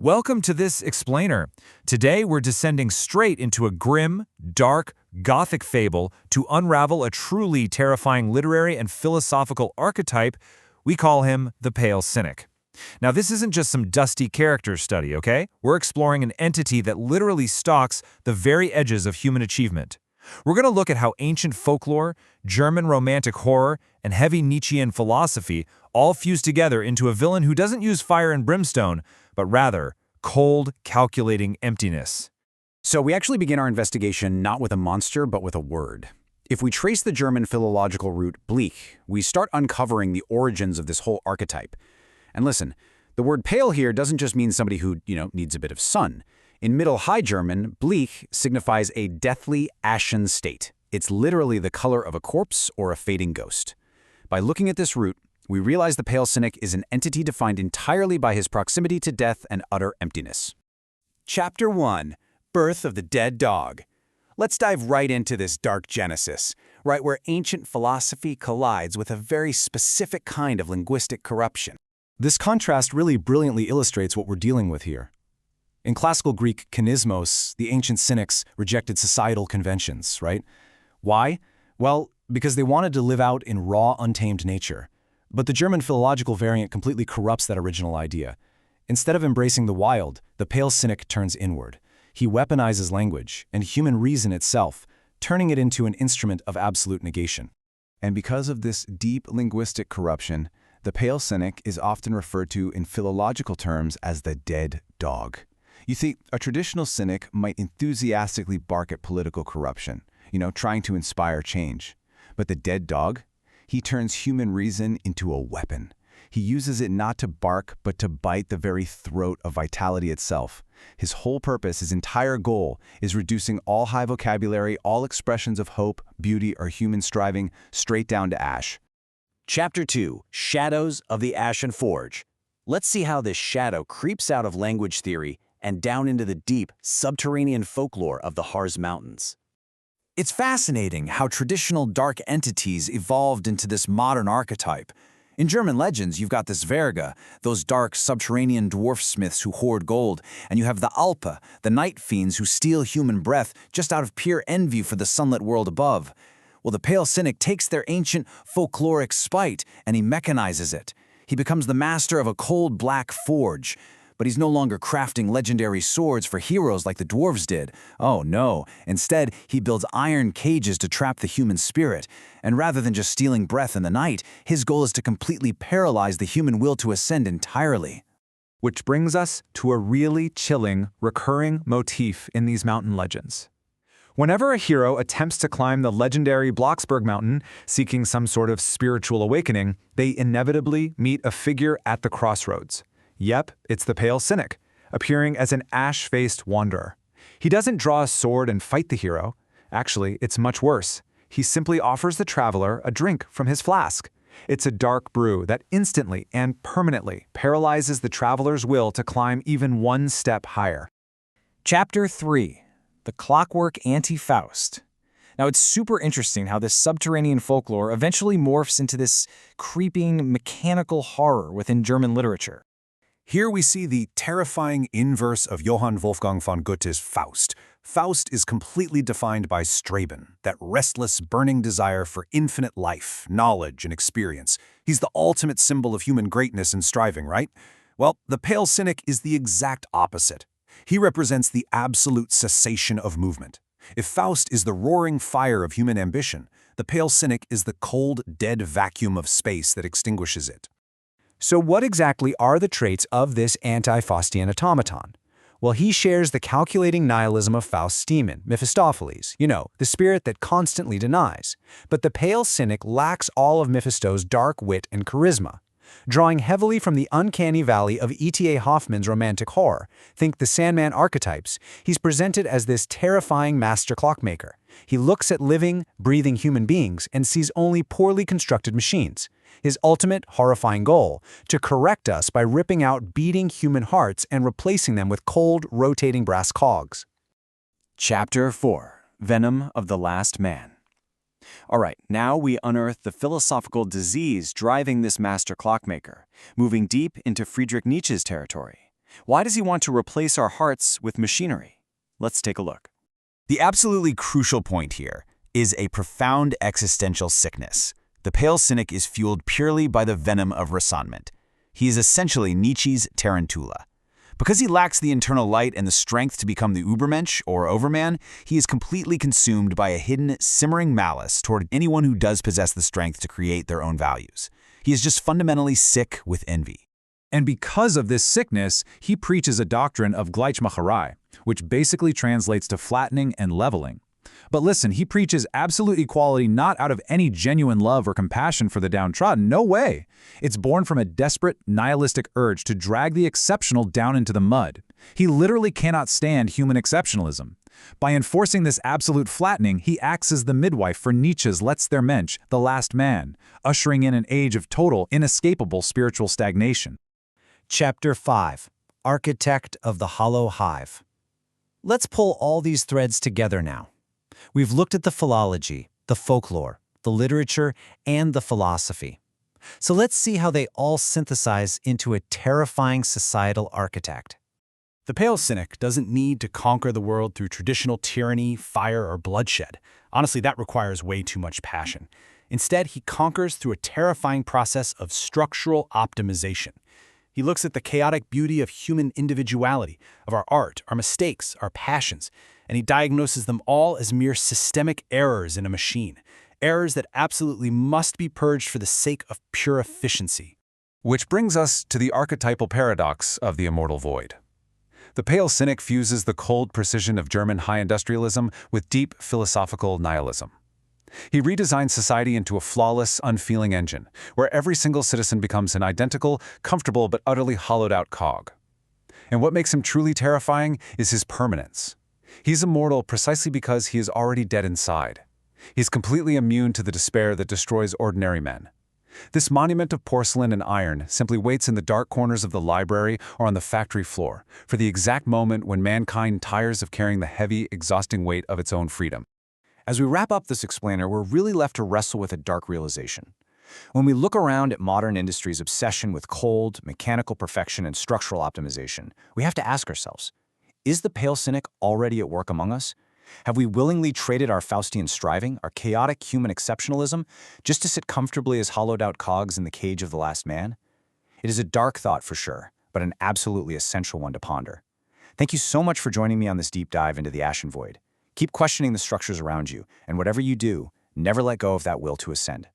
Welcome to this explainer. Today we're descending straight into a grim, dark, gothic fable to unravel a truly terrifying literary and philosophical archetype. We call him the Pale Cynic. Now this isn't just some dusty character study, okay? We're exploring an entity that literally stalks the very edges of human achievement. We're going to look at how ancient folklore, German romantic horror, and heavy Nietzschean philosophy all fuse together into a villain who doesn't use fire and brimstone, but rather cold, calculating emptiness. So we actually begin our investigation not with a monster, but with a word. If we trace the German philological root bleak, we start uncovering the origins of this whole archetype. And listen, the word pale here doesn't just mean somebody who, needs a bit of sun. In Middle High German, bleak signifies a deathly, ashen state. It's literally the color of a corpse or a fading ghost. By looking at this root, we realize the Pale Cynic is an entity defined entirely by his proximity to death and utter emptiness. Chapter 1. Birth of the Dead Dog. Let's dive right into this dark genesis, right where ancient philosophy collides with a very specific kind of linguistic corruption. This contrast really brilliantly illustrates what we're dealing with here. In classical Greek kinismos, the ancient cynics rejected societal conventions, right? Why? Well, because they wanted to live out in raw, untamed nature. But the German philological variant completely corrupts that original idea. Instead of embracing the wild, the Pale Cynic turns inward. He weaponizes language and human reason itself, turning it into an instrument of absolute negation. And because of this deep linguistic corruption, the Pale Cynic is often referred to in philological terms as the dead dog. You see, a traditional cynic might enthusiastically bark at political corruption, trying to inspire change. But the dead dog? He turns human reason into a weapon. He uses it not to bark, but to bite the very throat of vitality itself. His whole purpose, his entire goal, is reducing all high vocabulary, all expressions of hope, beauty, or human striving straight down to ash. Chapter 2. Shadows of the Ashen Forge. Let's see how this shadow creeps out of language theory and down into the deep, subterranean folklore of the Harz Mountains. It's fascinating how traditional dark entities evolved into this modern archetype. In German legends, you've got this Verga, those dark subterranean dwarf smiths who hoard gold, and you have the Alpe, the night fiends who steal human breath just out of pure envy for the sunlit world above. Well, the Pale Cynic takes their ancient folkloric spite and he mechanizes it. He becomes the master of a cold black forge. But he's no longer crafting legendary swords for heroes like the dwarves did. Oh no, instead he builds iron cages to trap the human spirit. And rather than just stealing breath in the night, his goal is to completely paralyze the human will to ascend entirely. Which brings us to a really chilling, recurring motif in these mountain legends. Whenever a hero attempts to climb the legendary Blocksberg Mountain, seeking some sort of spiritual awakening, they inevitably meet a figure at the crossroads. Yep, it's the Pale Cynic, appearing as an ash-faced wanderer. He doesn't draw a sword and fight the hero. Actually, it's much worse. He simply offers the traveler a drink from his flask. It's a dark brew that instantly and permanently paralyzes the traveler's will to climb even one step higher. Chapter 3. The Clockwork Anti-Faust. Now, it's super interesting how this subterranean folklore eventually morphs into this creeping, mechanical horror within German literature. Here we see the terrifying inverse of Johann Wolfgang von Goethe's Faust. Faust is completely defined by Streben, that restless, burning desire for infinite life, knowledge, and experience. He's the ultimate symbol of human greatness and striving, right? Well, the Pale Cynic is the exact opposite. He represents the absolute cessation of movement. If Faust is the roaring fire of human ambition, the Pale Cynic is the cold, dead vacuum of space that extinguishes it. So what exactly are the traits of this anti-Faustian automaton? Well, he shares the calculating nihilism of Faust's demon, Mephistopheles, the spirit that constantly denies. But the Pale Cynic lacks all of Mephisto's dark wit and charisma. Drawing heavily from the uncanny valley of E.T.A. Hoffman's romantic horror, think the Sandman archetypes, he's presented as this terrifying master clockmaker. He looks at living, breathing human beings and sees only poorly constructed machines. His ultimate, horrifying goal, to correct us by ripping out beating human hearts and replacing them with cold, rotating brass cogs. Chapter 4. Venom of the Last Man. All right, now we unearth the philosophical disease driving this master clockmaker, moving deep into Friedrich Nietzsche's territory. Why does he want to replace our hearts with machinery? Let's take a look. The absolutely crucial point here is a profound existential sickness. The Pale Cynic is fueled purely by the venom of resentment. He is essentially Nietzsche's tarantula. Because he lacks the internal light and the strength to become the Übermensch or Overman, he is completely consumed by a hidden, simmering malice toward anyone who does possess the strength to create their own values. He is just fundamentally sick with envy. And because of this sickness, he preaches a doctrine of Gleichmacherei, which basically translates to flattening and leveling. But listen, he preaches absolute equality not out of any genuine love or compassion for the downtrodden. No way. It's born from a desperate, nihilistic urge to drag the exceptional down into the mud. He literally cannot stand human exceptionalism. By enforcing this absolute flattening, he acts as the midwife for Nietzsche's letzter Mensch, the last man, ushering in an age of total, inescapable spiritual stagnation. Chapter 5. Architect of the Hollow Hive. Let's pull all these threads together now. We've looked at the philology, the folklore, the literature, and the philosophy. So let's see how they all synthesize into a terrifying societal architect. The Pale Cynic doesn't need to conquer the world through traditional tyranny, fire, or bloodshed. Honestly, that requires way too much passion. Instead, he conquers through a terrifying process of structural optimization. He looks at the chaotic beauty of human individuality, of our art, our mistakes, our passions, and he diagnoses them all as mere systemic errors in a machine, errors that absolutely must be purged for the sake of pure efficiency. Which brings us to the archetypal paradox of the immortal void. The Pale Cynic fuses the cold precision of German high industrialism with deep philosophical nihilism. He redesigns society into a flawless, unfeeling engine, where every single citizen becomes an identical, comfortable, but utterly hollowed-out cog. And what makes him truly terrifying is his permanence. He's immortal precisely because he is already dead inside. He's completely immune to the despair that destroys ordinary men. This monument of porcelain and iron simply waits in the dark corners of the library or on the factory floor for the exact moment when mankind tires of carrying the heavy, exhausting weight of its own freedom. As we wrap up this explainer, we're really left to wrestle with a dark realization. When we look around at modern industry's obsession with cold, mechanical perfection and structural optimization, we have to ask ourselves, is the Pale Cynic already at work among us? Have we willingly traded our Faustian striving, our chaotic human exceptionalism, just to sit comfortably as hollowed-out cogs in the cage of the last man? It is a dark thought for sure, but an absolutely essential one to ponder. Thank you so much for joining me on this deep dive into the Ashen Void. Keep questioning the structures around you, and whatever you do, never let go of that will to ascend.